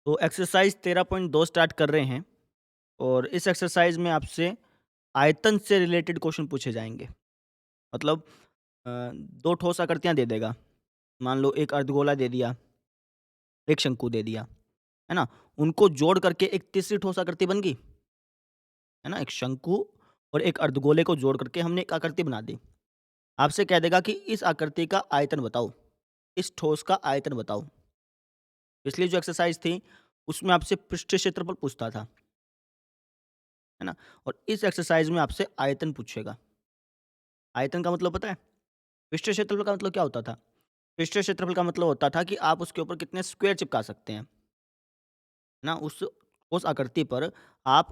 तो exercise 13.2 start कर रहे हैं और इस एक्सरसाइज में आपसे आयतन से रिलेटेड क्वेश्चन पूछे जाएंगे। मतलब दो ठोस आकृतियां दे देगा। मान लो एक अर्धगोला दे दिया, एक शंकु दे दिया, है ना? उनको जोड़ करके एक तीसरी ठोस आकृति बन गई, है ना? एक शंकु और एक अर्धगोले को जोड़ करके हमने एक आकृति बना दी। आपसे कह देगा कि इस आकृति का आयतन बताओ, इस ठोस का आयतन बताओ। पिछली जो एक्सरसाइज थी उसमें आपसे पृष्ठीय क्षेत्रफल पूछता था, है ना? और इस एक्सरसाइज में आपसे आयतन पूछेगा। आयतन का मतलब पता है? पृष्ठीय क्षेत्रफल का मतलब क्या होता था? पृष्ठीय क्षेत्रफल का मतलब होता था कि आप उसके ऊपर कितने स्क्वायर चिपका सकते हैं, है ना? उस आकृति पर आप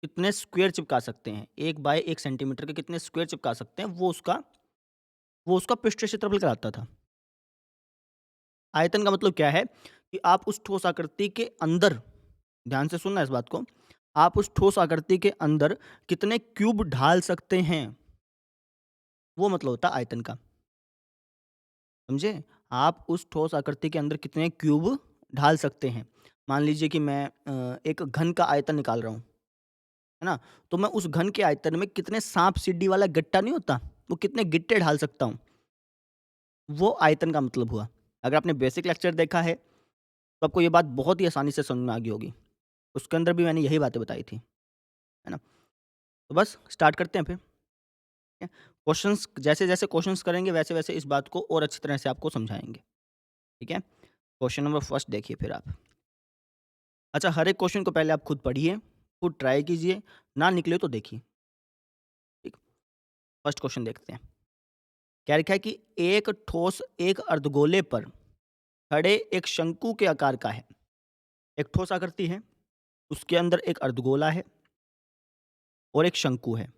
कितने स्क्वायर चिपका सकते हैं। 1 बाय 1 सेंटीमीटर के कितने स्क्वायर चिपका सकते हैं, वो उसका पृष्ठीय क्षेत्रफल कहलाता था। आयतन का मतलब क्या है कि आप उस ठोस आकृति के अंदर, ध्यान से सुनना इस बात को, आप उस ठोस आकृति के अंदर कितने क्यूब ढाल सकते हैं, वो मतलब होता है आयतन का। समझे? आप उस ठोस आकृति के अंदर कितने क्यूब ढाल सकते हैं। मान लीजिए कि मैं एक घन का आयतन निकाल रहा हूँ, है ना? तो मैं उस घन के आयतन में कितने साँप-सीढ़ी वाला गट्टा नहीं होता, वो कितने गिट्टे ढाल सकता हूँ, वो आयतन का मतलब हुआ। अगर आपने बेसिक लेक्चर देखा है, तो आपको ये बात बहुत ही आसानी से समझ में आ गई होगी। उसके अंदर भी मैंने यही बातें बताई थी, है ना? तो बस स्टार्ट करते हैं फिर। ठीक है? क्वेश्चंस जैसे-जैसे क्वेश्चंस करेंगे वैसे-वैसे इस बात को और अच्छी तरह से आपको समझाएँगे। ठीक है? क्वेश्चन नंबर फर्स्ट देखिए फिर आप। अच्छा, हर एक क्वेश्चन को पहले आप खुद पढ़िए, खुद ट्राई कीजिए, ना निकले तो देखिए। ठीक? फर्स्ट क्वेश्चन देखते हैं। क्या लिखा है कि एक ठोस एक अर्धगोले पर खड़े एक शंकु के आकार का है। एक ठोस आकृति है, उसके अंदर एक अर्धगोला है और एक शंकु है।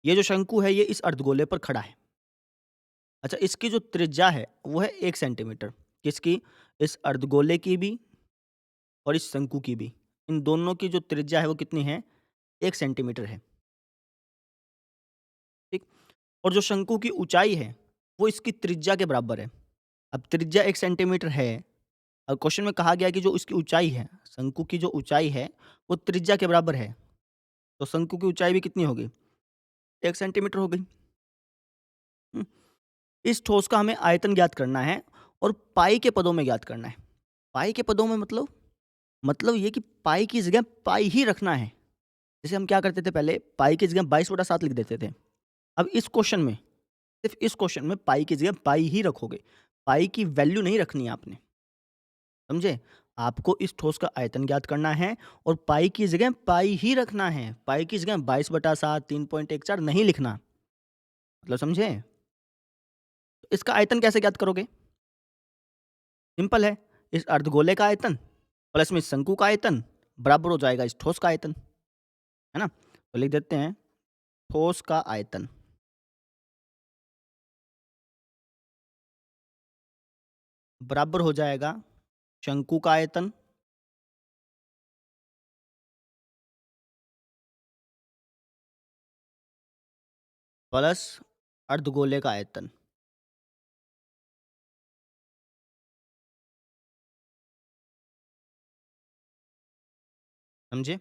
ये जो शंकु है ये इस अर्धगोले पर खड़ा है। अच्छा, इसकी जो त्रिज्या है वो है 1 सेंटीमीटर। किसकी? इस अर्धगोले की भी और इस शंकु की भी। इन दोनों की जो त्रिज्या है वो कितनी है? 1 सेंटीमीटर है। ठीक? और जो शंकु की ऊँचाई है, वो इसकी त्रिज्या के बराबर है। अब त्रिज्या 1 सेंटीमीटर है और क्वेश्चन में कहा गया है कि जो इसकी ऊँचाई है, शंकु की जो ऊँचाई है, वो त्रिज्या के बराबर है। तो शंकु की ऊँचाई भी कितनी होगी? 1 सेंटीमीटर हो गई। हुँ। इस ठोस का हमें आयतन ज्ञात करना है और पाई के पदों में ज्ञात करना है। पाई के पदों में मतलब ये कि पाई की जगह पाई ही रखना है। जैसे हम क्या करते थे पहले, पाई की जगह 22/7 लिख देते थे। अब इस क्वेश्चन में, सिर्फ़ इस क्वेश्चन में पाई की जगह पाई ही रखोगे। पाई की वैल्यू नहीं रखनी है आपने, समझे? आपको इस ठोस का आयतन ज्ञात करना है और पाई की जगह पाई ही रखना है। पाई की जगह 22/7, 3.14 नहीं लिखना। मतलब समझे? तो इसका आयतन कैसे ज्ञात करोगे? सिंपल है, इस अर्धगोले का आयतन प्लस में इस शंकु का आयतन बराबर हो जाएगा इस ठोस का आयतन, है ना? तो लिख देते हैं ठोस का आयतन बराबर हो जाएगा शंकु का आयतन प्लस अर्धगोले का आयतन। समझे?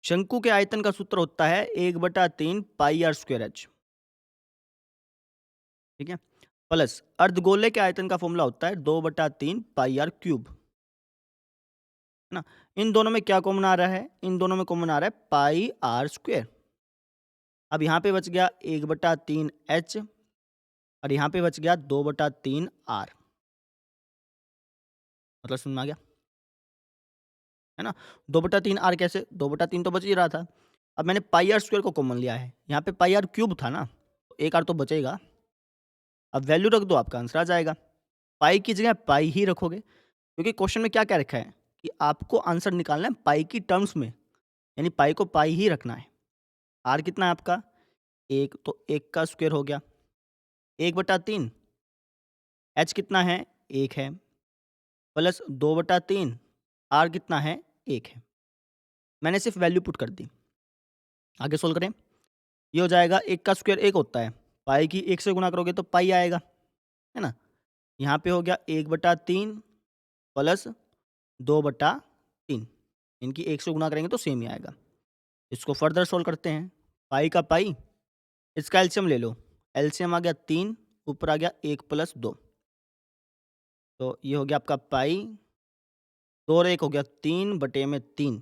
शंकु के आयतन का सूत्र होता है 1/3 पाई आर स्क्वायर एच। ठीक है? प्लस अर्धगोले के आयतन का फॉर्मूला होता है 2/3 पाई आर क्यूब, है ना? इन दोनों में क्या कॉमन आ रहा है? इन दोनों में कॉमन आ रहा है पाई आर स्क्वायर। अब यहाँ पे बच गया 1/3 एच और यहाँ पे बच गया 2/3 आर। मतलब समझ में आ गया? है ना? 2/3 आर कैसे? 2/3 तो बच ही रहा था। अब मैंने पाई आर स्क्वायर को कॉमन लिया है। यहाँ पे पाई आर क्यूब था ना, तो 1 आर तो बचेगा। अब वैल्यू रख दो, आपका आंसर आ जाएगा। पाई की जगह पाई ही रखोगे, क्योंकि क्वेश्चन में क्या-क्या रखा है कि आपको आंसर निकालना है पाई की टर्म्स में, यानी पाई को पाई ही रखना है। आर कितना है आपका? 1, तो 1 का स्क्वायर हो गया। 1/3 एच कितना है? 1 है, प्लस 2/3 आर कितना है? 1 है। मैंने सिर्फ वैल्यू पुट कर दी। आगे सोल्व करें। ये हो जाएगा 1 का स्क्वायर 1 होता है। पाई की 1 से गुणा करोगे तो पाई आएगा, है ना? यहाँ पे हो गया 1/3 प्लस 2/3 3। इनकी 1 से गुणा करेंगे तो सेम ही आएगा। इसको फर्दर सोल्व करते हैं। पाई का पाई, इसका एलसीएम ले लो। एलसीएम आ गया 3, ऊपर आ गया 1 + 2। तो ये हो गया आपका पाई, 2 और 1 हो गया 3/3।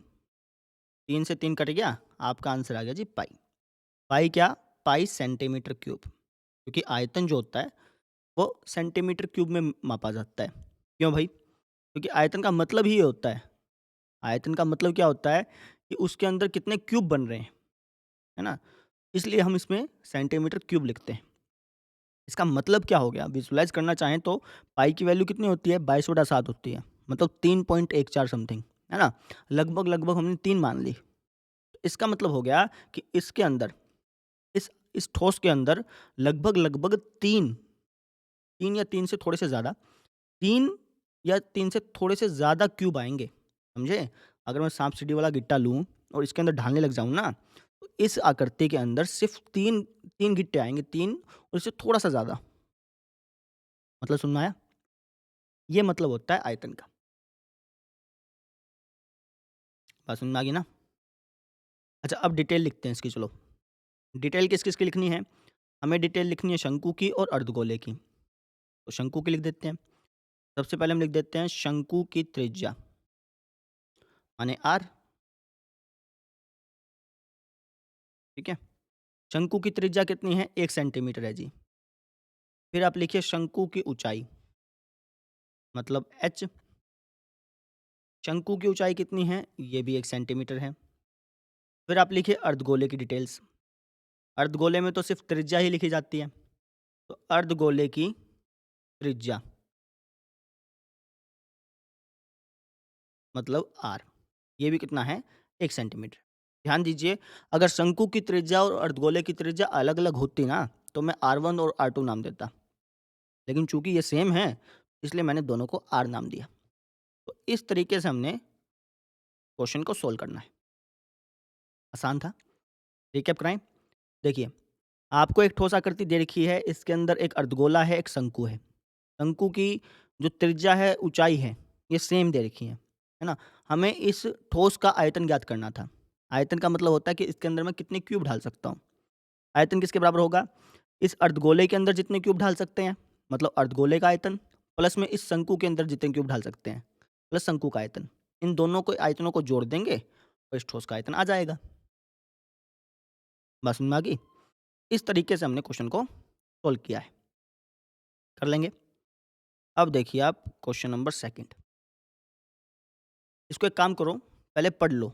3 से 3 कट गया, आपका आंसर आ गया जी पाई। पाई क्या? पाई सेंटीमीटर क्यूब, क्योंकि आयतन जो होता है वो सेंटीमीटर क्यूब में मापा जाता है। क्यों भाई? क्योंकि आयतन का मतलब ही ये होता है। आयतन का मतलब क्या होता है कि उसके अंदर कितने क्यूब बन रहे हैं, है ना? इसलिए हम इसमें सेंटीमीटर क्यूब लिखते हैं। इसका मतलब क्या हो गया? विजुअलाइज़ करना चाहें तो पाई की वैल्यू कितनी होती है? 22/7 होती है। मतलब 3.14 समथिंग, है ना? लगभग-लगभग हमने 3 मान ली। इसका मतलब हो गया कि इसके अंदर, इस ठोस के अंदर लगभग-लगभग 3 या 3 से थोड़े से ज़्यादा, 3 या 3 से थोड़े से ज़्यादा क्यूब आएँगे, समझे? अगर मैं सांप-सीढ़ी वाला गिट्टा लूँ और इसके अंदर ढालने लग जाऊँ ना, तो इस आकृति के अंदर सिर्फ़ 3 गिट्टे आएँगे, 3 और इससे थोड़ा-सा ज़्यादा। मतलब समझ में आया? ये मतलब होता है आयतन का। बात समझ में आ गई ना? अच्छा, अब डिटेल लिखते हैं इसकी, चलो। डिटेल किस-किस की लिखनी है? हमें डिटेल लिखनी है शंकु की और अर्धगोले की। तो शंकु की लिख देते हैं। सबसे पहले हम लिख देते हैं शंकु की त्रिज्या, माने r, ठीक है? शंकु की त्रिज्या कितनी है? 1 सेंटीमीटर है जी। फिर आप लिखिए शंकु की ऊँचाई, मतलब h। शंकु की ऊँचाई कितनी है? ये भी 1 सेंटीमीटर है। फिर आप लिखिए अर्धगोले की डिटेल्स। अर्धगोले में तो सिर्फ़ त्रिज्या ही लिखी जाती है। तो अर्धगोले की त्रिज्या मतलब r, ये भी कितना है? 1 सेंटीमीटर। ध्यान दीजिए, अगर शंकु की त्रिज्या और अर्धगोले की त्रिज्या अलग-अलग होती ना, तो मैं r1 और r2 नाम देता। लेकिन चूँकि ये सेम है, इसलिए मैंने दोनों को r नाम दिया। तो इस तरीके से हमने क्वेश्चन को सोल्व करना है। आसान था। रिकैप कराएँ? देखिए, आपको एक ठोस आकृति दे रखी है, इसके अंदर एक अर्धगोला है, एक शंकु है। शंकु की जो त्रिज्या है, ऊँचाई है, ये सेम दे रखी है ना? हमें इस ठोस का आयतन ज्ञात करना था। आयतन का मतलब होता है कि इसके अंदर मैं कितने क्यूब ढाल सकता हूँ। आयतन किसके बराबर होगा? इस अर्धगोले के अंदर जितने क्यूब ढाल सकते हैं, मतलब अर्धगोले का आयतन, प्लस में इस शंकु के अंदर जितने क्यूब ढाल सकते हैं, प्लस शंकु का आयतन। इन दोनों को आयतनों को जोड़ देंगे और इस ठोस का आयतन आ जाएगा। बात समझ में आ गई? इस तरीके से हमने क्वेश्चन को सोल्व किया है। कर लेंगे? अब देखिए आप क्वेश्चन नंबर 2। इसको एक काम करो, पहले पढ़ लो।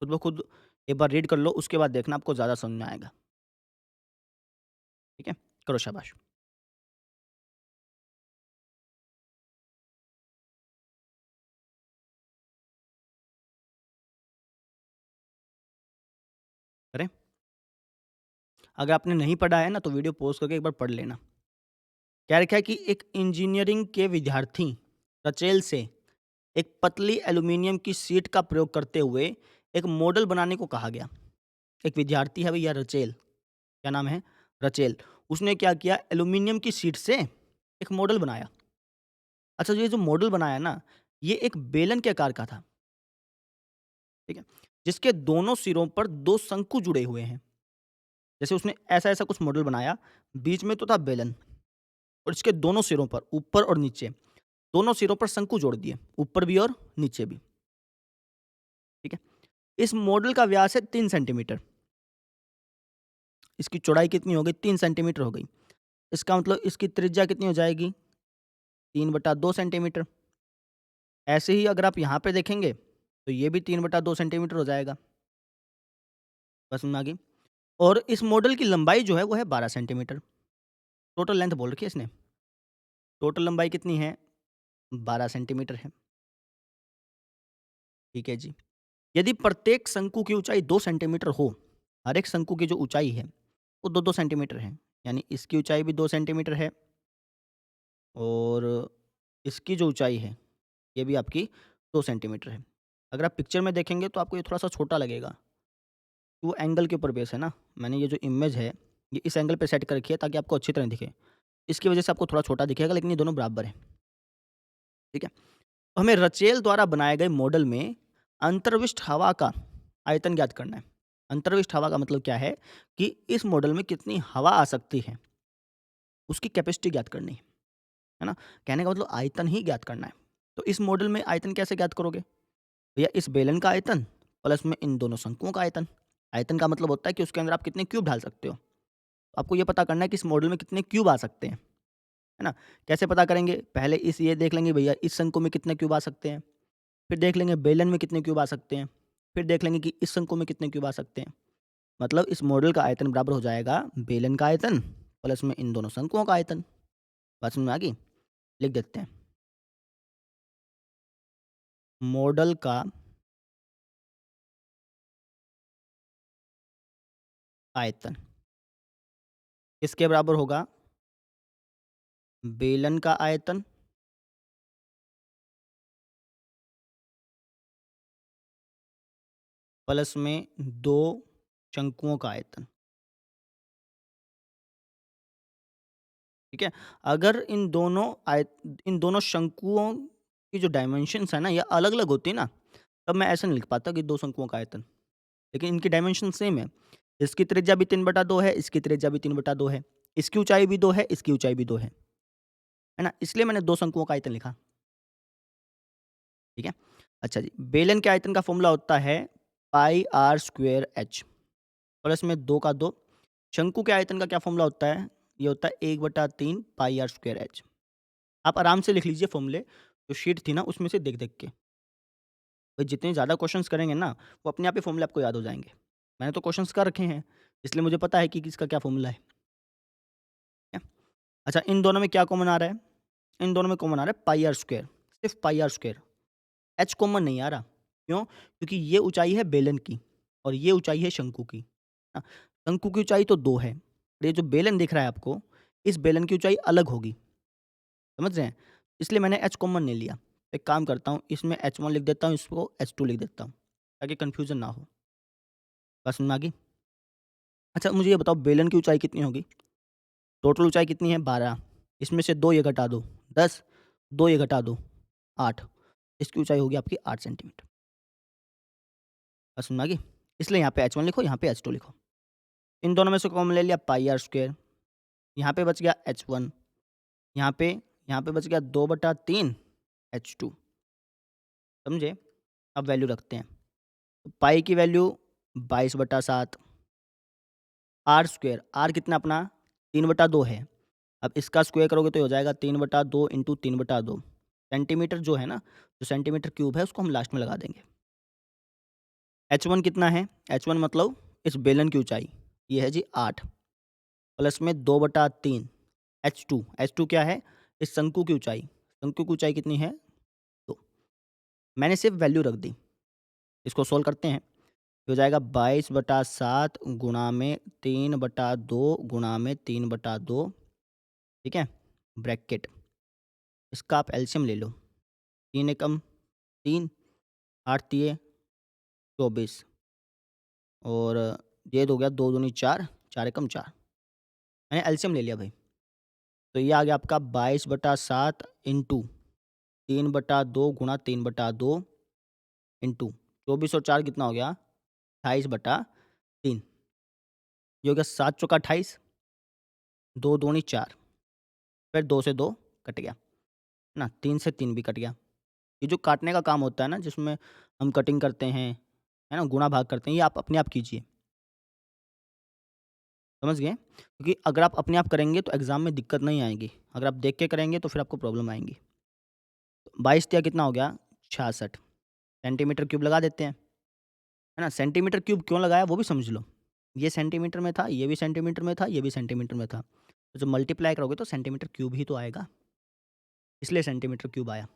खुद ब खुद एक बार रीड कर लो, उसके बाद देखना आपको ज़्यादा समझ में आएगा। ठीक है? करो शाबाश। करें? अगर आपने नहीं पढ़ा है ना, तो वीडियो पॉज़ करके एक बार पढ़ लेना। क्या लिखा है कि एक इंजीनियरिंग के विद्यार्थी रचेल से एक पतली एल्यूमीनियम की शीट का प्रयोग करते हुए एक मॉडल बनाने को कहा गया। एक विद्यार्थी है भैया रचेल, क्या नाम है? रचेल। उसने क्या किया? एल्यूमीनियम की शीट से एक मॉडल बनाया। अच्छा, ये जो मॉडल बनाया ना, ये एक बेलन के आकार का था, ठीक है? जिसके दोनों सिरों पर 2 शंकु जुड़े हुए हैं। जैसे उसने ऐसा-ऐसा कुछ मॉडल बनाया, बीच में तो था बेलन और इसके दोनों सिरों पर, ऊपर और नीचे, दोनों सिरों पर शंकु जोड़ दिए, ऊपर भी और नीचे भी, ठीक है? इस मॉडल का व्यास है 3 सेंटीमीटर। इसकी चौड़ाई कितनी हो गई? 3 सेंटीमीटर हो गई। इसका मतलब इसकी त्रिज्या कितनी हो जाएगी? 3/2 सेंटीमीटर। ऐसे ही अगर आप यहाँ पे देखेंगे, तो ये भी 3/2 सेंटीमीटर हो जाएगा। बस समझ में आ गई? और इस मॉडल की लंबाई जो है, वो है 12 सेंटीमीटर। टोटल लेंथ बोल रखी है इसने। टोटल लंबाई कितनी है? 12 सेंटीमीटर है। ठीक है जी। यदि प्रत्येक शंकु की ऊँचाई 2 सेंटीमीटर हो, हर एक शंकु की जो ऊँचाई है, वो 2-2 सेंटीमीटर है। यानी इसकी ऊँचाई भी 2 सेंटीमीटर है और इसकी जो ऊँचाई है, ये भी आपकी 2 सेंटीमीटर है। अगर आप पिक्चर में देखेंगे तो आपको ये थोड़ा-सा छोटा लगेगा। वो एंगल के ऊपर बेस है ना। मैंने ये जो इमेज है, ये इस एंगल पे सेट कर रखी है ताकि आपको अच्छी तरह दिखे। इसकी वजह से आपको थोड़ा छोटा दिखेगा, लेकिन ये दोनों बराबर हैं। ठीक है? तो हमें रचेल द्वारा बनाए गए मॉडल में अंतर्विष्ट हवा का आयतन ज्ञात करना है। अंतर्विष्ट हवा का मतलब क्या है कि इस मॉडल में कितनी हवा आ सकती है, उसकी कैपेसिटी ज्ञात करनी है ना? कहने का मतलब आयतन ही ज्ञात करना है। तो इस मॉडल में आयतन कैसे ज्ञात करोगे? भैया इस बेलन का आयतन प्लस में इन दोनों शंकुओं का आयतन। आयतन का मतलब होता है कि उसके अंदर आप कितने क्यूब डाल सकते हो। तो आपको ये पता करना है कि इस मॉडल में कितने क्यूब आ सकते हैं, है ना? कैसे पता करेंगे? पहले इस ये देख लेंगे भैया इस शंकु में कितने क्यूब आ सकते हैं, फिर देख लेंगे बेलन में कितने क्यूब आ सकते हैं, फिर देख लेंगे कि इस शंकु में कितने क्यूब आ सकते हैं। मतलब इस मॉडल का आयतन बराबर हो जाएगा बेलन का आयतन प्लस में इन दोनों शंकुओं का आयतन। बात समझ में आ गई? लिख देते हैं। मॉडल का आयतन किसके बराबर होगा? बेलन का आयतन प्लस में 2 शंकुओं का आयतन, ठीक है? अगर इन दोनों शंकुओं की जो डायमेंशंस है ना, ये अलग-अलग होती ना, तब मैं ऐसे नहीं लिख पाता कि 2 शंकुओं का आयतन। लेकिन इनकी डायमेंशन सेम है। इसकी त्रिज्या भी 3/2 है, इसकी त्रिज्या भी 3/2 है। इसकी ऊँचाई भी 2 है, इसकी ऊँचाई भी 2 है ना? इसलिए मैंने 2 शंकुओं का आयतन लिखा, ठीक है? अच्छा जी, बेलन के आयतन का फ़ॉर्मूला होता है पाई आर स्क्वायर एच प्लस में 2 का 2। शंकु के आयतन का क्या फ़ॉर्मूला होता है? ये होता है 1/3 पाई आर स्क्वायर एच। आप आराम से लिख लीजिए फ़ॉर्मूले, जो शीट थी ना उसमें से देख-देख के। भाई जितने ज़्यादा क्वेश्चंस करेंगे ना, वो अपने आप ही फ़ॉर्मूले आपको याद हो जाएँगे। मैंने तो क्वेश्चंस कर रखे हैं, इसलिए मुझे पता है कि किसका क्या फ़ॉर्मूला है। ठीक है? अच्छा इन दोनों में क्या कॉमन आ रहा है? इन दोनों में कॉमन आ रहा है पाई आर स्क्वायर, सिर्फ़ पाई आर स्क्वायर। एच कॉमन नहीं आ रहा। क्यों? क्योंकि ये ऊँचाई है बेलन की और ये ऊँचाई है शंकु की। शंकु की ऊँचाई तो 2 है। और ये जो बेलन दिख रहा है आपको, इस बेलन की ऊँचाई अलग होगी। समझ रहे हैं? इसलिए मैंने एच कॉमन नहीं लिया। एक काम करता हूँ, इसमें H1 लिख देता हूँ, इसको H2 लिख देता हूँ, ताकि कन्फ्यूज़न ना हो। बात समझ में आ गई? अच्छा मुझे ये बताओ बेलन की ऊँचाई कितनी होगी? टोटल ऊँचाई कितनी है? 12। इसमें से 2 ये घटा दो, 10, 2 ये घटा दो, 8। इसकी ऊँचाई होगी आपकी 8 सेंटीमीटर। बात समझ में आ गई? इसलिए यहाँ पे H1 लिखो, यहाँ पे H2 लिखो। इन दोनों में से कॉमन ले लिया पाई आर स्क्वायर। यहाँ पे बच गया H1, यहाँ पे बच गया 2/3 H2। समझे? अब वैल्यू रखते हैं। तो पाई की वैल्यू 22/7, आर स्क्वायर, आर कितना अपना 3/2 है। अब इसका स्क्वायर करोगे तो ये हो जाएगा 3/2 इंटू 3/2। सेंटीमीटर जो है ना, जो सेंटीमीटर क्यूब है उसको हम लास्ट में लगा देंगे। H1 कितना है? H1 मतलब इस बेलन की ऊँचाई, ये है जी 8 प्लस में 2/3 H2, H2 क्या है? इस शंकु की ऊँचाई, शंकु की ऊँचाई कितनी है? 2। मैंने सिर्फ़ वैल्यू रख दी। इसको सोल्व करते हैं। ये हो जाएगा 22/7 गुणा में 3/2 गुणा में 3/2, ठीक है? ब्रैकेट, इसका आप एलसीएम ले लो। 3 एकम 3, 8 तिये 24 और ये हो गया 2 दूनी 4, 4 एकम 4। मैंने एलसीएम ले लिया भाई। तो ये आ गया आपका 22/7 इंटू 3/2 गुणा 3/2 इंटू 24 और 4 कितना हो गया? 28/3। ये हो गया 7 चौका 28, 2 दूनी 4, फिर 2 से 2 कट गया, है ना? 3 से 3 भी कट गया। ये जो काटने का काम होता है ना जिसमें हम कटिंग करते हैं, है ना? गुणा भाग करते हैं, ये आप अपने आप कीजिए। समझ गए? क्योंकि अगर आप अपने आप करेंगे तो एग्ज़ाम में दिक्कत नहीं आएगी। अगर आप देख के करेंगे तो फिर आपको प्रॉब्लम आएँगी। 22 तिया कितना हो गया? 66 सेंटीमीटर क्यूब लगा देते हैं, है ना? सेंटीमीटर क्यूब क्यों लगाया वो भी समझ लो। ये सेंटीमीटर में था, ये भी सेंटीमीटर में था, ये भी सेंटीमीटर में था। तो जब मल्टीप्लाई करोगे तो सेंटीमीटर क्यूब ही तो आएगा, इसलिए सेंटीमीटर क्यूब आया।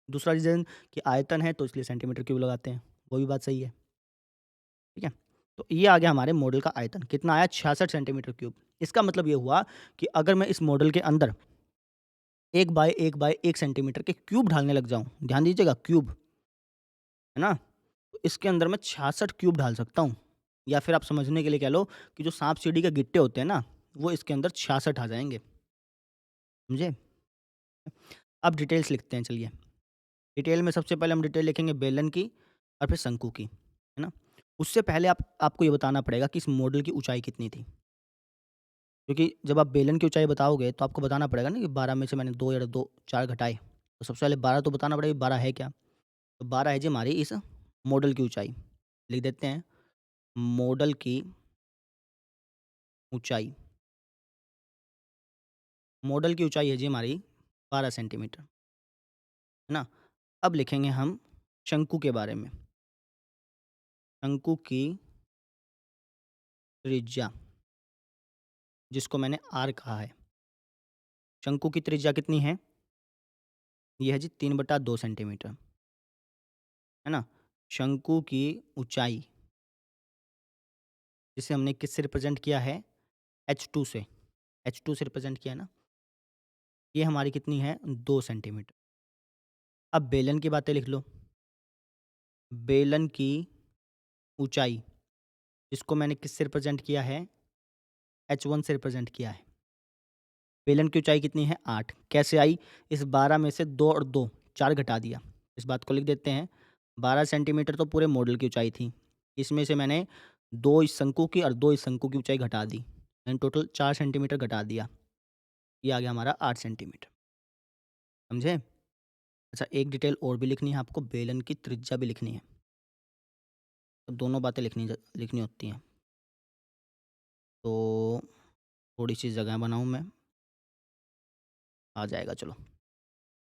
दूसरा रीज़न कि आयतन है तो इसलिए सेंटीमीटर क्यूब लगाते हैं, वो भी बात सही है, ठीक है? तो ये आ गया हमारे मॉडल का आयतन, कितना आया? 66 सेंटीमीटर क्यूब। इसका मतलब ये हुआ कि अगर मैं इस मॉडल के अंदर 1 बाय 1 बाय 1 सेंटीमीटर के क्यूब ढालने लग जाऊँ, ध्यान दीजिएगा क्यूब, है ना? तो इसके अंदर मैं 66 क्यूब ढाल सकता हूँ या फिर आप समझने के लिए कह लो कि जो साँप-सीढ़ी के गिट्टे होते हैं ना, वो इसके अंदर 66 आ जाएँगे, समझे? अब डिटेल्स लिखते हैं चलिए। डिटेल में सबसे पहले हम डिटेल लिखेंगे बेलन की, और फिर शंकु की, है ना? उससे पहले आपको ये बताना पड़ेगा कि इस मॉडल की ऊँचाई कितनी थी? क्योंकि जब आप बेलन की ऊँचाई बताओगे तो आपको बताना पड़ेगा ना कि 12 में से मैंने 2 या 2 4 घटाए। तो सबसे पहले 12 तो बताना पड़ेगा, 12 है क्या? तो 12 है जी हमारी इस मॉडल की ऊँचाई। लिख देते हैं, मॉडल की ऊँचाई। मॉडल की ऊँचाई है जी हमारी 12 सेंटीमीटर, है ना? अब लिखेंगे हम शंकु के बारे में। शंकु की त्रिज्या, जिसको मैंने आर कहा है। शंकु की त्रिज्या कितनी है? ये है जी 3/2 सेंटीमीटर, है ना? शंकु की ऊँचाई, जिसे हमने किससे रिप्रेज़ेंट किया है? h2 से। h2 से रिप्रेज़ेंट किया है ना? ये हमारी कितनी है? 2 सेंटीमीटर। अब बेलन की बातें लिख लो। बेलन की ऊँचाई, जिसको मैंने किससे रिप्रेज़ेंट किया है? h1 से रिप्रेज़ेंट किया है। बेलन की ऊँचाई कितनी है? 8। कैसे आई? इस 12 में से 2 और 2 4 घटा दिया। इस बात को लिख देते हैं, 12 सेंटीमीटर तो पूरे मॉडल की ऊँचाई थी। इसमें से मैंने 2 इस शंकु की और 2 इस शंकु की ऊँचाई घटा दी। यानी टोटल 4 सेंटीमीटर घटा दिया। ये आ गया हमारा 8 सेंटीमीटर। समझे? अच्छा, एक डिटेल और भी लिखनी है आपको, बेलन की त्रिज्या भी लिखनी है। तो दोनों बातें लिखनी होती हैं। तो थोड़ी-सी जगह बनाऊँ मैं? आ जाएगा चलो।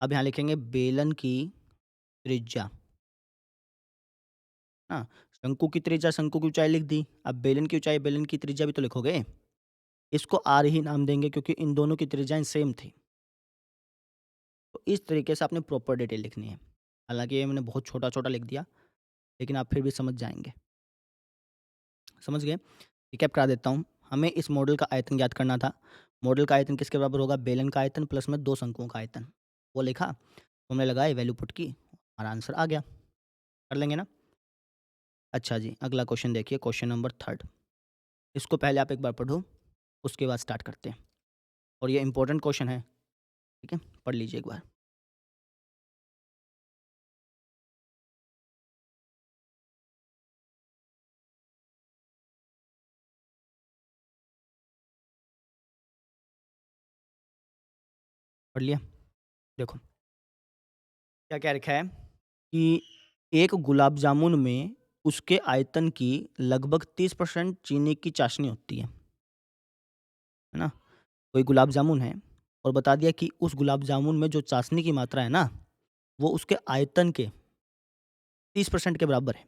अब यहाँ लिखेंगे बेलन की त्रिज्या, हाँ, शंकु की त्रिज्या, शंकु की ऊँचाई लिख दी। अब बेलन की ऊँचाई, बेलन की त्रिज्या भी तो लिखोगे। इसको आर ही नाम देंगे क्योंकि इन दोनों की त्रिज्याएँ सेम थी। तो इस तरीके से आपने प्रॉपर डिटेल लिखनी है। हालाँकि ये मैंने बहुत छोटा-छोटा लिख दिया, लेकिन आप फिर भी समझ जाएँगे। समझ गए? रिकैप करा देता हूँ। हमें इस मॉडल का आयतन ज्ञात करना था। मॉडल का आयतन किसके बराबर होगा? बेलन का आयतन प्लस में 2 शंकुओं का आयतन। वो लिखा, तो हमने लगाई, वैल्यू पुट की, हमारा आंसर आ गया। कर लेंगे ना? अच्छा जी, अगला क्वेश्चन देखिए, क्वेश्चन नंबर 3। इसको पहले आप एक बार पढ़ो, उसके बाद स्टार्ट करते हैं। और ये इम्पोर्टेंट क्वेश्चन है, ठीक है? पढ़ लीजिए एक बार। पढ़ लिया? देखो, क्या कह रखा है कि एक गुलाब जामुन में उसके आयतन की लगभग 30% चीनी की चाशनी होती है ना? कोई गुलाब जामुन है और बता दिया कि उस गुलाब जामुन में जो चाशनी की मात्रा है ना, वो उसके आयतन के 30% के बराबर है।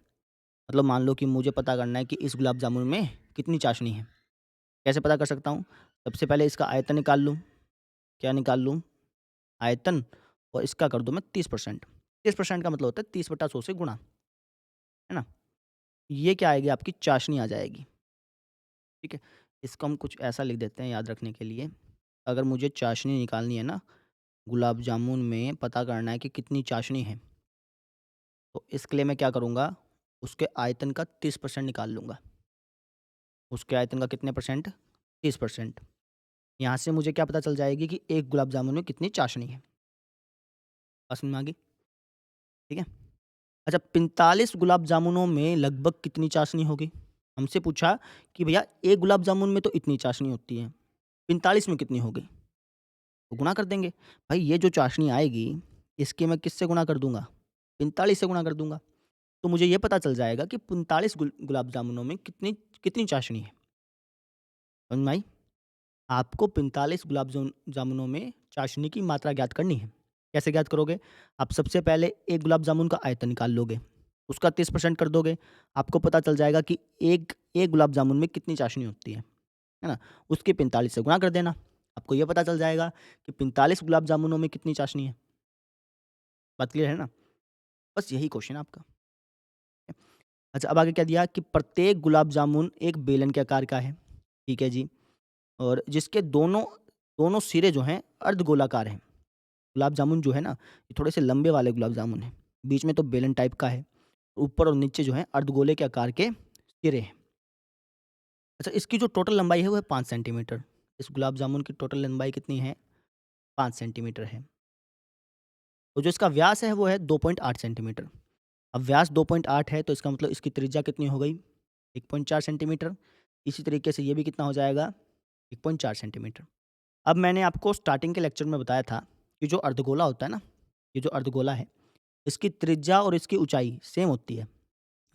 मतलब मान लो कि मुझे पता करना है कि इस गुलाब जामुन में कितनी चाशनी है। कैसे पता कर सकता हूँ? सबसे पहले इसका आयतन निकाल लूँ। क्या निकाल लूँ? आयतन, और इसका कर दूँ मैं 30%। 30% का मतलब होता है 30/100 से गुणा, है ना? ये क्या आएगी? आपकी चाशनी आ जाएगी, ठीक है? इसको हम कुछ ऐसा लिख देते हैं याद रखने के लिए। अगर मुझे चाशनी निकालनी है ना, गुलाब जामुन में पता करना है कि कितनी चाशनी है, तो इसके लिए मैं क्या करूँगा? उसके आयतन का 30% निकाल लूँगा। उसके आयतन का कितने परसेंट? 30%। यहाँ से मुझे क्या पता चल जाएगी कि एक गुलाब जामुन में कितनी चाशनी है। बात समझ में आ गई? ठीक है? अच्छा, 45 गुलाब जामुनों में लगभग कितनी चाशनी होगी? हमसे पूछा कि भैया एक गुलाब जामुन में तो इतनी चाशनी होती है, 45 में कितनी होगी? तो गुणा कर देंगे। भाई ये जो चाशनी आएगी, इसके मैं किससे गुणा कर दूँगा? 45 से गुणा कर दूँगा। तो मुझे ये पता चल जाएगा कि 45 गुलाब जामुनों में कितनी कितनी चाशनी है। समझ में आई? आपको 45 जामुनों में चाशनी की मात्रा ज्ञात करनी है। कैसे ज्ञात करोगे? आप सबसे पहले एक गुलाब जामुन का आयतन निकाल लोगे, उसका 30% कर दोगे, आपको पता चल जाएगा कि एक एक गुलाब जामुन में कितनी चाशनी होती है ना? उसके 45 से गुणा कर देना, आपको ये पता चल जाएगा कि 45 गुलाब जामुनों में कितनी चाशनी है। बात क्लियर है ना? बस यही क्वेश्चन है आपका। अच्छा, अब आगे क्या दिया कि प्रत्येक गुलाब जामुन एक बेलन के आकार का है, ठीक है जी, और जिसके दोनों दोनों सिरे जो हैं अर्धगोलाकार हैं। गुलाब जामुन जो है ना, ये थोड़े से लंबे वाले गुलाब जामुन हैं, बीच में तो बेलन टाइप का है, ऊपर और नीचे जो है अर्धगोले के आकार के सिरे हैं। अच्छा, इसकी जो टोटल लंबाई है वो है 5 सेंटीमीटर। इस गुलाब जामुन की टोटल लंबाई कितनी है? 5 सेंटीमीटर है। और जो इसका व्यास है वो है 2.8 सेंटीमीटर। अब व्यास 2.8 है तो इसका मतलब इसकी त्रिज्या कितनी हो गई? 1.4 सेंटीमीटर। इसी तरीके से ये भी कितना हो जाएगा? 1.4 सेंटीमीटर। अब मैंने आपको स्टार्टिंग के लेक्चर में बताया था कि जो अर्धगोला होता है ना, ये जो अर्धगोला है, इसकी त्रिज्या और इसकी ऊँचाई सेम होती है।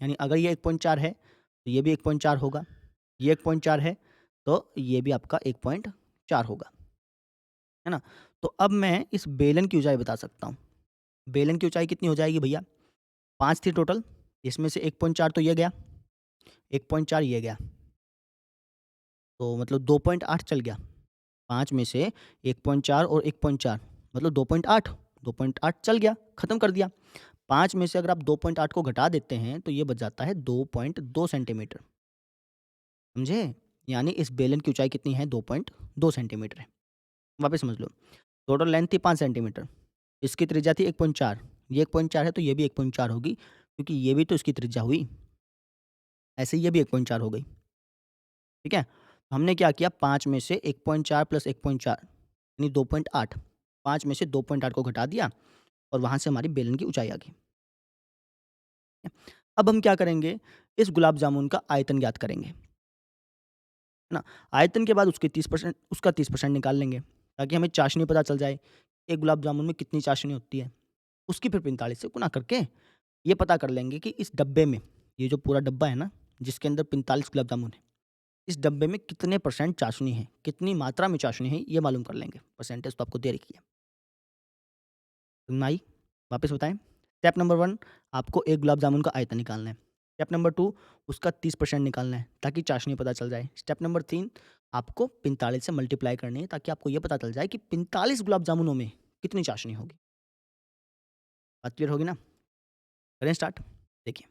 यानी अगर ये 1.4 है, तो ये भी 1.4 होगा। ये 1.4 है, तो ये भी आपका 1.4 होगा। है ना? तो अब मैं इस बेलन की ऊँचाई बता सकता हूँ। बेलन की ऊँचाई कितनी हो जाएगी भैया? 5 थी टोटल, इसमें से 1.4 तो ये गया, 1.4 ये गया, तो मतलब 2.8 चल गया। 5 में से 1.4 और 1.4 मतलब 2.8, 2.8 चल गया, खत्म कर दिया। 5 में से अगर आप 2.8 को घटा देते हैं, तो ये बच जाता है 2.2 सेंटीमीटर, समझे? यानी इस बेलन की ऊँचाई कितनी है? 2.2 सेंटीमीटर है। वापस समझ लो, टोटल लेंथ थी 5 सेंटीमीटर, इसकी त्रिज्या थी 1.4, ये 1.4 है तो ये भी 1.4 होगी, क्योंकि ये भी तो इसकी त्रिज्या हुई। ऐसे ही ये भी 1.4 हो गई, ठीक है? हमने क्या किया, 5 में से 1.4 प्लस 1.4 यानी 2.8, 5 में से 2.8 को घटा दिया और वहाँ से हमारी बेलन की ऊँचाई आ गई। अब हम क्या करेंगे, इस गुलाब जामुन का आयतन ज्ञात करेंगे, है ना? आयतन के बाद उसके 30% उसका 30% निकाल लेंगे, ताकि हमें चाशनी पता चल जाए, एक गुलाब जामुन में कितनी चाशनी होती है। उसकी फिर 45 से गुना करके ये पता कर लेंगे कि इस डब्बे में, ये जो पूरा डब्बा है ना, जिसके अंदर 45 गुलाब जामुन है, इस डब्बे में कितने परसेंट चाशनी है, कितनी मात्रा में चाशनी है, ये मालूम कर लेंगे। परसेंटेज तो आपको दे रखी है। समझ में आई? वापस बताएँ? स्टेप नंबर 1, आपको एक गुलाब जामुन का आयतन निकालना है। स्टेप नंबर 2, उसका 30% निकालना है, ताकि चाशनी पता चल जाए। स्टेप नंबर 3, आपको 45 से मल्टीप्लाई करनी है, ताकि आपको ये पता चल जाए कि 45 गुलाब जामुनों में कितनी चाशनी होगी। बात क्लियर होगी ना? करें स्टार्ट? देखिए,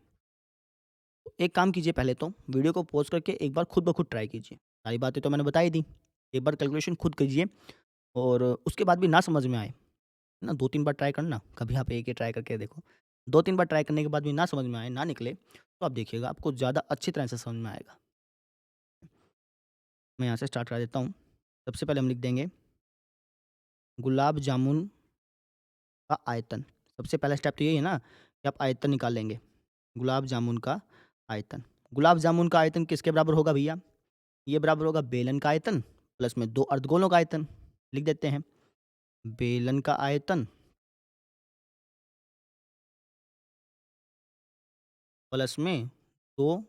एक काम कीजिए, पहले तो वीडियो को पॉज़ करके एक बार खुद ब खुद ट्राई कीजिए। सारी बातें तो मैंने बता ही दी। एक बार कैलकुलेशन खुद कीजिए और उसके बाद भी ना समझ में आए, ना 2-3 बार ट्राई करना, कभी आप एक ही ट्राई करके देखो। 2-3 बार ट्राई करने के बाद भी ना समझ में आए, ना निकले, तो आप देखिएगा आपको ज़्यादा अच्छी तरह से समझ में आएगा। मैं यहाँ से स्टार्ट कर देता हूँ। सबसे पहले हम लिख देंगे गुलाब जामुन का आयतन। सबसे पहला स्टेप तो यही है ना कि आप आयतन निकाल लेंगे। गुलाब जामुन का आयतन। गुलाब जामुन का आयतन किसके बराबर होगा भैया? ये बराबर होगा बेलन का आयतन प्लस में 2 अर्धगोलों का आयतन। लिख देते हैं, बेलन का आयतन प्लस में 2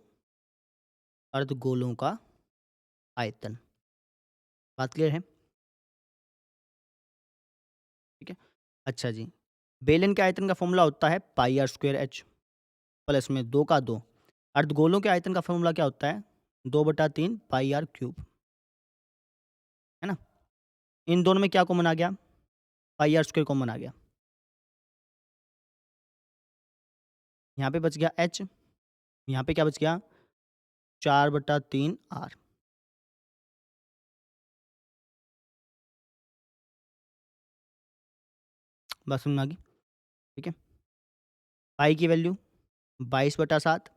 अर्धगोलों का आयतन। बात क्लियर है? ठीक है। अच्छा जी, बेलन के आयतन का फ़ॉर्मूला होता है पाई आर स्क्वायर एच प्लस में 2 का 2। अर्धगोलों के आयतन का फ़ॉर्मूला क्या होता है? 2/3 पाई आर क्यूब, है ना? इन दोनों में क्या कॉमन आ गया? पाई आर स्क्वायर कॉमन आ गया। यहाँ पे बच गया एच, यहाँ पे क्या बच गया? 4/3 आर। बात समझ में आ गई? ठीक है। पाई की वैल्यू 22/7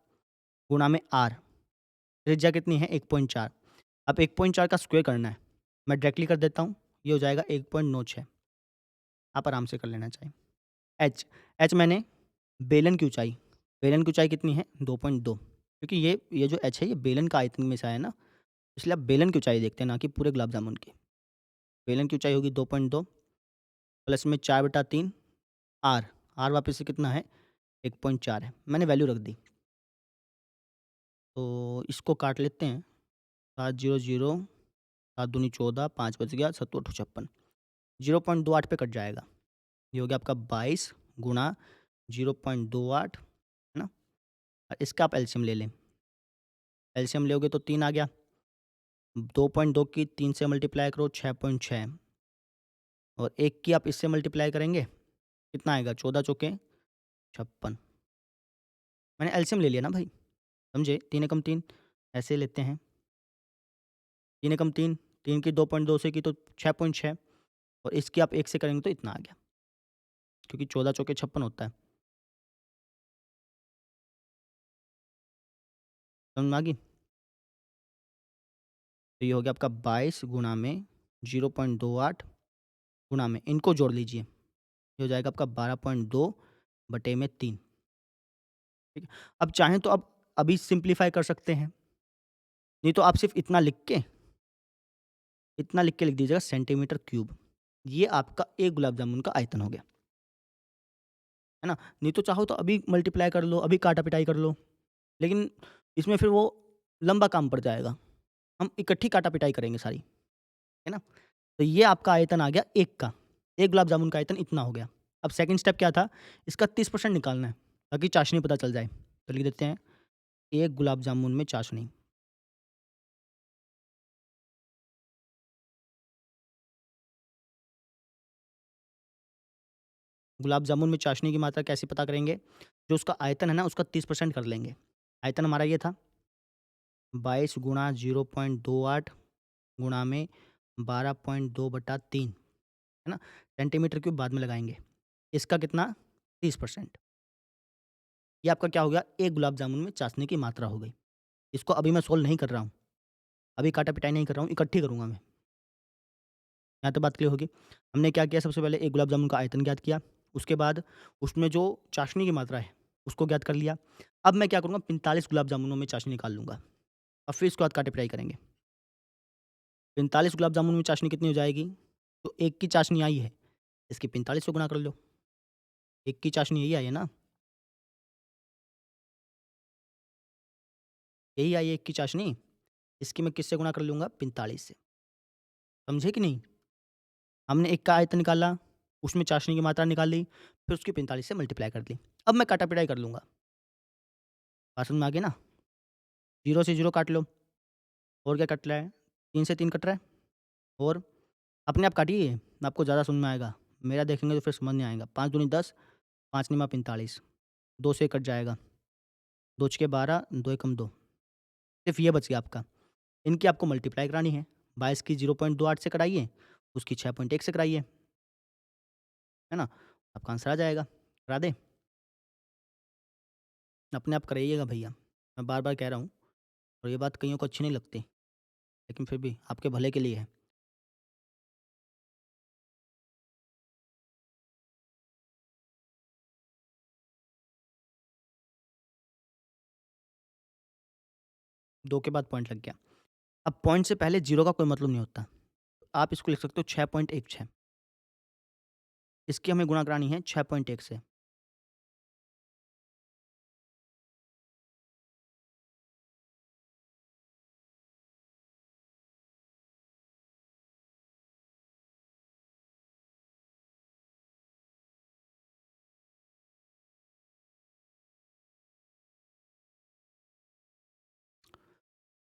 गुणा में आर। त्रिज्या कितनी है? 1.4। अब 1.4 का स्क्वायर करना है। मैं डायरेक्टली कर देता हूँ। ये हो जाएगा 1.96। आप आराम से कर लेना चाहें। एच, एच मैंने बेलन की ऊँचाई कितनी है? 2.2, क्योंकि ये जो एच है ये बेलन का आयतन में से आया ना, इसलिए आप बेलन की ऊँचाई देखते हैं, ना कि पूरे गुलाब जामुन की। बेलन की ऊँचाई होगी 2.2 प्लस में 4/3 आर। आर वापस से कितना है? 1.4 है। मैंने वैल्यू रख दी। तो इसको काट लेते हैं। 7 0 0, 7 दूनी 14, 5 बच गया, 7 8 56, 0.28 पे कट जाएगा। ये हो गया आपका 22 गुणा 0.28, है ना? और इसका आप एलसीएम ले लें। एलसीएम लोगे तो 3 आ गया। 2.2 की 3 से मल्टीप्लाई करो 6.6 और 1 की आप इससे मल्टीप्लाई करेंगे, कितना आएगा? 14 चौके 56। मैंने एलसीएम ले लिया ना भाई, समझे? 3 एकम 3, ऐसे लेते हैं। 3 एकम 3, 3 की 2.2 से की तो 6.6 और इसकी आप 1 से करेंगे तो इतना आ गया, क्योंकि 14 चौके 56 होता है। समझ में आ गई? तो ये हो गया आपका 22 गुणा में 0.28 गुणा में, इनको जोड़ लीजिए। ये हो जाएगा आपका 12.2 बटे में 3। ठीक है? अब चाहें तो आप अभी सिम्प्लीफाई कर सकते हैं, नहीं तो आप सिर्फ़ इतना लिख के लिख दीजिएगा सेंटीमीटर क्यूब। ये आपका 1 गुलाब जामुन का आयतन हो गया, है ना? नहीं तो चाहो तो अभी मल्टीप्लाई कर लो, अभी काटा-पिटाई कर लो, लेकिन इसमें फिर वो लंबा काम पड़ जाएगा। हम इकट्ठी काटा-पिटाई करेंगे सारी, है ना? तो ये आपका आयतन आ गया 1 का, 1 गुलाब जामुन का आयतन इतना हो गया। अब सेकंड स्टेप क्या था? इसका 30% निकालना है, ताकि चाशनी पता चल जाए। तो लिख देते हैं 1 गुलाब जामुन में चाशनी। गुलाब जामुन में चाशनी की मात्रा कैसे पता करेंगे? जो उसका आयतन है ना, उसका 30% कर लेंगे। आयतन हमारा ये था 22 गुणा 0.28 गुणा में 12.2/3, है ना? सेंटीमीटर क्यूब बाद में लगाएँगे। इसका कितना? 30%। ये आपका क्या हो गया? 1 गुलाब जामुन में चाशनी की मात्रा हो गई। इसको अभी मैं सोल्व नहीं कर रहा हूँ, अभी काटा-पिटाई नहीं कर रहा हूँ, इकट्ठी करूँगा मैं। यहाँ तक बात क्लियर होगी। हमने क्या किया, सबसे पहले 1 गुलाब जामुन का आयतन ज्ञात किया, उसके बाद उसमें जो चाशनी की मात्रा है, उसको ज्ञात कर लिया। अब मैं क्या करूँगा, 45 गुलाब जामुनों में चाशनी निकाल लूँगा और फिर इसके बाद काटे-पिटाई करेंगे। 45 गुलाब जामुन में चाशनी कितनी हो जाएगी? तो 1 की चाशनी आई है, इसकी 45 से गुणा कर लो। 1 की चाशनी यही आई है ना? यही आई है 1 की चाशनी, इसकी मैं किससे गुणा कर लूँगा? 45 से। समझे कि नहीं? हमने 1 का आयतन निकाला, उसमें चाशनी की मात्रा निकाल ली, फिर उसकी 45 से मल्टीप्लाई कर दी। अब मैं काटा-पिटाई कर लूँगा। बात समझ में आ गई ना? 0 से 0 काट लो, और क्या कट रहा है? 3 से 3 कट रहा है, और अपने आप काटिए, आपको ज़्यादा समझ में आएगा। मेरा देखेंगे तो फिर समझ नहीं आएगा। 5 दूनी 10, 5 निमा 45, 2 से कट जाएगा, 2 छके 12, 2 एकम 2, सिर्फ़ ये बच गया आपका। इनकी आपको मल्टीप्लाई करानी है। 22 की 0.28 से कराइए, उसकी 6.1 से कराइए, है ना? आपका आंसर आ जाएगा। करा दें? अपने आप कराइएगा भैया। मैं बार-बार कह रहा हूँ और ये बात कइयों को अच्छी नहीं लगती, लेकिन फिर भी आपके भले के लिए है। 2 के बाद पॉइंट लग गया। अब पॉइंट से पहले 0 का कोई मतलब नहीं होता। आप इसको लिख सकते हो 6.16, इसकी हमें गुणा करानी है 6.1 से।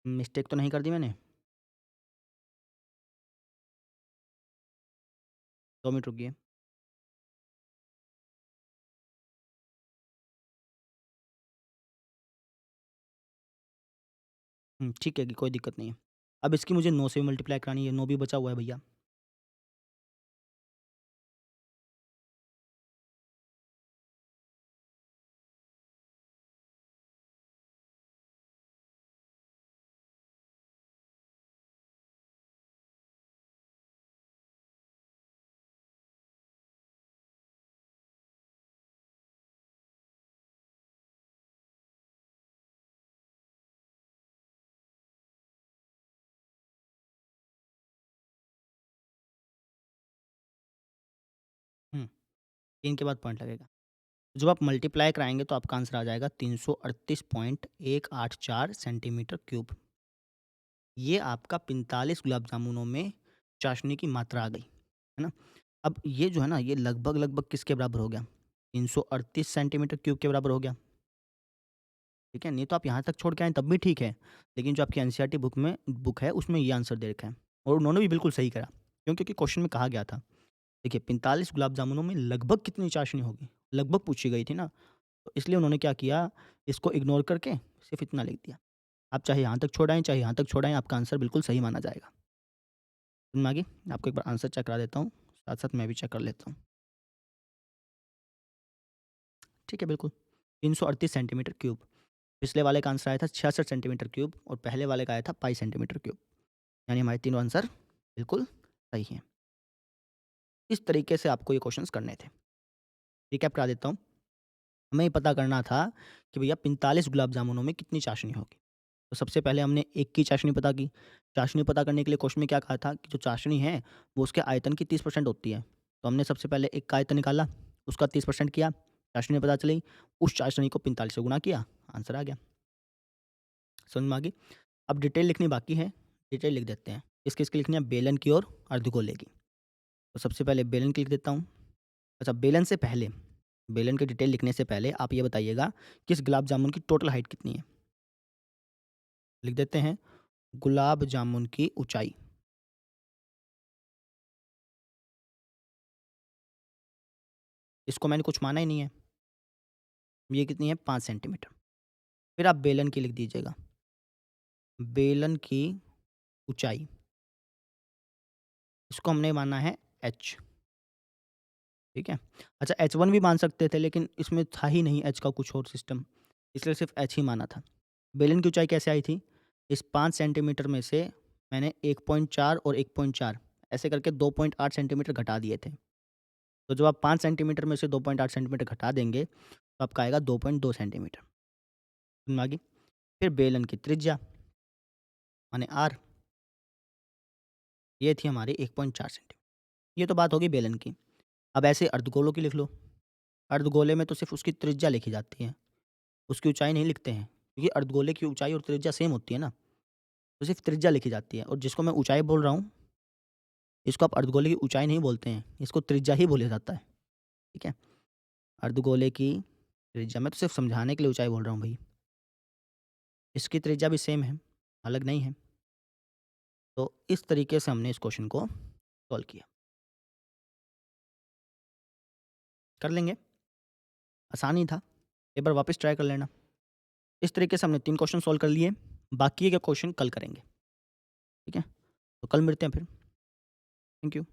मिस्टेक तो नहीं कर दी मैंने? 2 मिनट रुकिए। ठीक है कि कोई दिक्कत नहीं है। अब इसकी मुझे 9 से भी मल्टीप्लाई करानी है, 9 भी बचा हुआ है भैया। हुँ, 3 के बाद पॉइंट लगेगा। जब आप मल्टीप्लाई कराएँगे तो आपका आंसर आ जाएगा 338.184 सेंटीमीटर क्यूब। ये आपका 45 गुलाब जामुनों में चाशनी की मात्रा आ गई, है ना? अब ये जो है ना, ये लगभग-लगभग किसके बराबर हो गया? 338 सेंटीमीटर क्यूब के बराबर हो गया, ठीक है? नहीं तो आप यहाँ तक छोड़ के आएँ तब भी ठीक है, लेकिन जो आपकी एनसीईआरटी बुक है उसमें ये आंसर दे रखा है, और उन्होंने भी बिल्कुल सही करा। क्यों? क्योंकि क्वेश्चन में कहा गया था, देखिए 45 गुलाब जामुनों में लगभग कितनी चाशनी होगी? लगभग पूछी गई थी ना, तो इसलिए उन्होंने क्या किया, इसको इग्नोर करके सिर्फ़ इतना लिख दिया। आप चाहे यहाँ तक छोड़ आएँ, चाहे यहाँ तक छोड़ आएँ, आपका आंसर बिल्कुल सही माना जाएगा। समझ में आ गई? आपको एक बार आंसर चेक करा देता हूँ, साथ-साथ मैं भी चेक कर लेता हूँ। ठीक है, बिल्कुल, 338 सेंटीमीटर क्यूब। पिछले वाले का आंसर आया था 66 सेंटीमीटर क्यूब और पहले वाले का आया था पाई सेंटीमीटर क्यूब। यानी हमारे तीनों आंसर बिल्कुल सही हैं। इस तरीके से आपको ये क्वेश्चन्स करने थे। रिकैप करा देता हूँ। हमें ये पता करना था कि भैया 45 गुलाब जामुनों में कितनी चाशनी होगी। तो सबसे पहले हमने 1 की चाशनी पता की। चाशनी पता करने के लिए क्वेश्चन में क्या कहा था कि जो चाशनी है वो उसके आयतन की 30% होती है। तो हमने सबसे पहले 1 का आयतन निकाला, उसका 30% किया, चाशनी पता चली, उस चाशनी को 45 से गुणा किया, आंसर आ गया। समझ में आ गई? अब डिटेल लिखनी बाकी है, डिटेल लिख देते हैं। किस-किसकी लिखनी है? बेलन की और अर्धगोले की। तो सबसे पहले बेलन की लिख देता हूँ। अच्छा, बेलन से पहले, बेलन की डिटेल लिखने से पहले आप ये बताइएगा कि इस गुलाब जामुन की टोटल हाइट कितनी है? लिख देते हैं गुलाब जामुन की ऊँचाई। इसको मैंने कुछ माना ही नहीं है। ये कितनी है? 5 सेंटीमीटर। फिर आप बेलन की लिख दीजिएगा। बेलन की ऊँचाई, इसको हमने माना है h, ठीक है? अच्छा, h1 भी मान सकते थे लेकिन इसमें था ही नहीं h का कुछ और सिस्टम, इसलिए सिर्फ़ h ही माना था। बेलन की ऊँचाई कैसे आई थी? इस 5 सेंटीमीटर में से मैंने 1.4 और 1.4 ऐसे करके 2.8 सेंटीमीटर घटा दिए थे। तो जब आप 5 सेंटीमीटर में से 2.8 सेंटीमीटर घटा देंगे, तो आपका आएगा 2.2 सेंटीमीटर। समझ में आ गई? फिर बेलन की त्रिज्या माने r, ये थी हमारी 1.4 सेंटीमीटर। ये तो बात होगी बेलन की। अब ऐसे अर्धगोलों की लिख लो। अर्धगोले में तो सिर्फ़ उसकी त्रिज्या लिखी जाती है, उसकी ऊँचाई नहीं लिखते हैं, क्योंकि अर्धगोले की ऊँचाई और त्रिज्या सेम होती है ना, तो सिर्फ़ त्रिज्या लिखी जाती है और जिसको मैं ऊँचाई बोल रहा हूँ, इसको आप अर्धगोले की ऊँचाई नहीं बोलते हैं, इसको त्रिज्या ही बोला जाता है, ठीक है? अर्धगोले की त्रिज्या, मैं तो सिर्फ़ समझाने के लिए ऊँचाई बोल रहा हूँ भई। इसकी त्रिज्या भी सेम है, अलग नहीं है। तो इस तरीके से हमने इस क्वेश्चन को सॉल्व किया। कर लेंगे, आसान ही था, एक बार वापस ट्राई कर लेना। इस तरीके से हमने 3 क्वेश्चन सॉल्व कर लिए, बाकी के क्वेश्चन कल करेंगे, ठीक है? तो कल मिलते हैं फिर। Thank you.